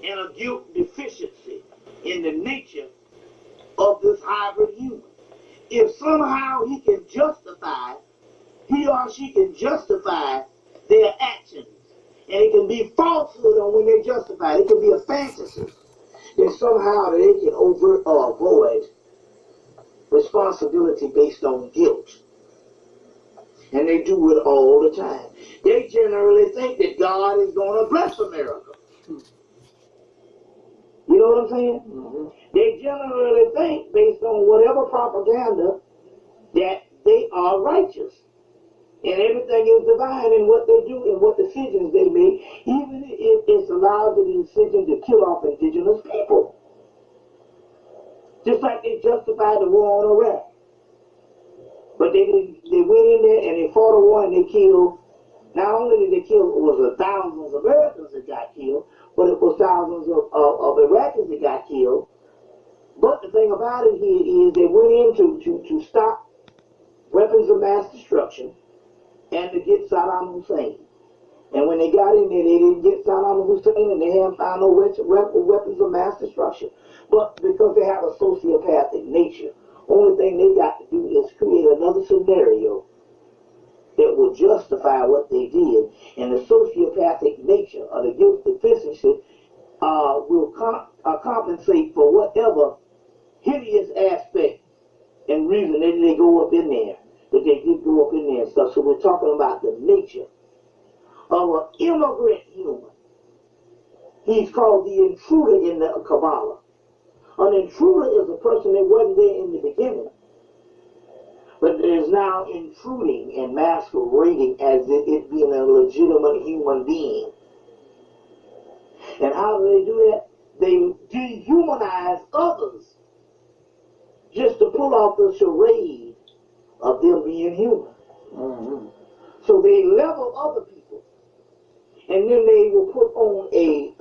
and a guilt deficiency in the nature of this hybrid human. If somehow he or she can justify their actions, and it can be falsehood on when they justify it, it can be a fantasy, then somehow they can overt or avoid responsibility based on guilt. And they do it all the time. They generally think that God is going to bless America. You know what I'm saying? Mm-hmm. They generally think, based on whatever propaganda, that they are righteous. And everything is divine in what they do and what decisions they make, even if it's allowed the decision to kill off indigenous people. Just like they justified the war on Iraq. But they went in there and they fought a war and they killed, not only did they kill, was it thousands of Americans that got killed, but it was thousands of Iraqis that got killed. But the thing about it here is they went in to stop weapons of mass destruction and to get Saddam Hussein. And when they got in there, they didn't get Saddam Hussein and they haven't found no weapons of mass destruction. But because they have a sociopathic nature, only thing they got to do is create another scenario that will justify what they did. And the sociopathic nature of the guilt deficiency will compensate for whatever hideous aspect and reason that they go up in there, that they did go up in there and stuff. So we're talking about the nature of an immigrant human. He's called the intruder in the Kabbalah. An intruder is a person that wasn't there in the beginning, but is now intruding and masquerading as it being a legitimate human being. And how do they do that? They dehumanize others just to pull off the charade of them being human. Mm-hmm. So they level other people, and then they will put on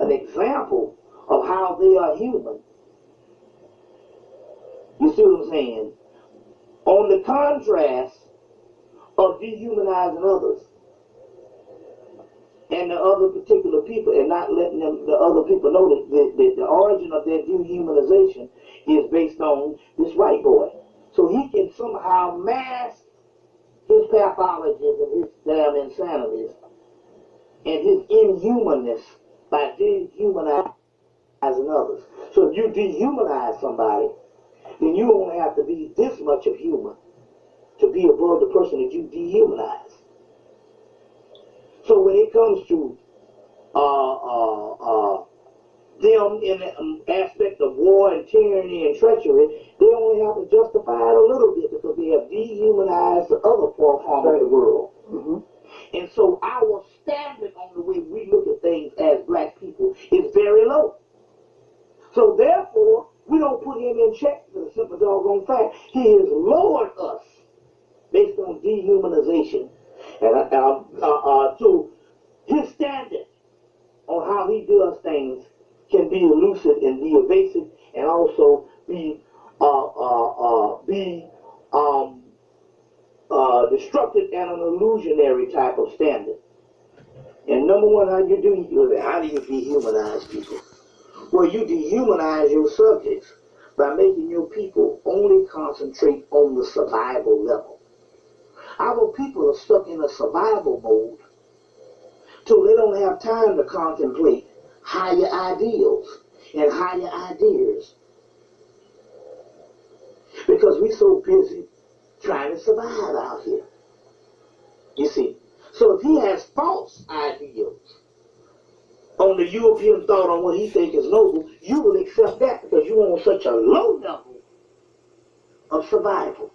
an example of how they are human. You see what I'm saying? On the contrast of dehumanizing others and the other particular people, and not letting the other people know that the origin of their dehumanization is based on this white boy. So he can somehow mask his pathologies and his damn insanities and his inhumanness by dehumanizing others. So if you dehumanize somebody, then you only have to be this much of human to be above the person that you dehumanize. So when it comes to them in the aspect of war and tyranny and treachery, they only have to justify it a little bit because they have dehumanized the other form of the world. Mm-hmm. And so our standard on the way we look at things as black people is very low. So therefore, we don't put him in check for the simple doggone fact he has lowered us based on dehumanization. And so his standard on how he does things can be elusive and be evasive, and also be destructive and an illusionary type of standard. And number one, how do you dehumanize people? Well, you dehumanize your subjects by making your people only concentrate on the survival level. Our people are stuck in a survival mode till they don't have time to contemplate higher ideals and higher ideas because we're so busy trying to survive out here. You see, so if he has false ideals on the European thought on what he thinks is noble, you will accept that because you're on such a low level of survival.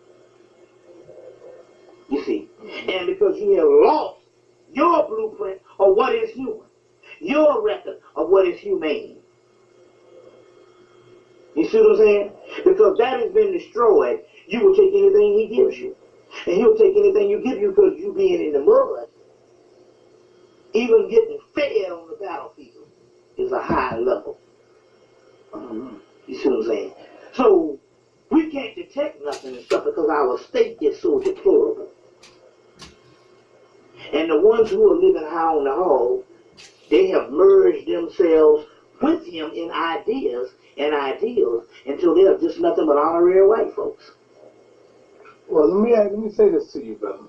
You see, and because you have lost your blueprint of what is human, your record of what is humane. You see what I'm saying? Because that has been destroyed, you will take anything he gives you. And he'll take anything you give you because you being in the mud. Even getting fed on the battlefield is a high level. You see what I'm saying? So we can't detect nothing and stuff because our state is so deplorable. And the ones who are living high on the hog, they have merged themselves with him in ideas and ideals until they're just nothing but honorary white folks. Well, let me say this to you, brother.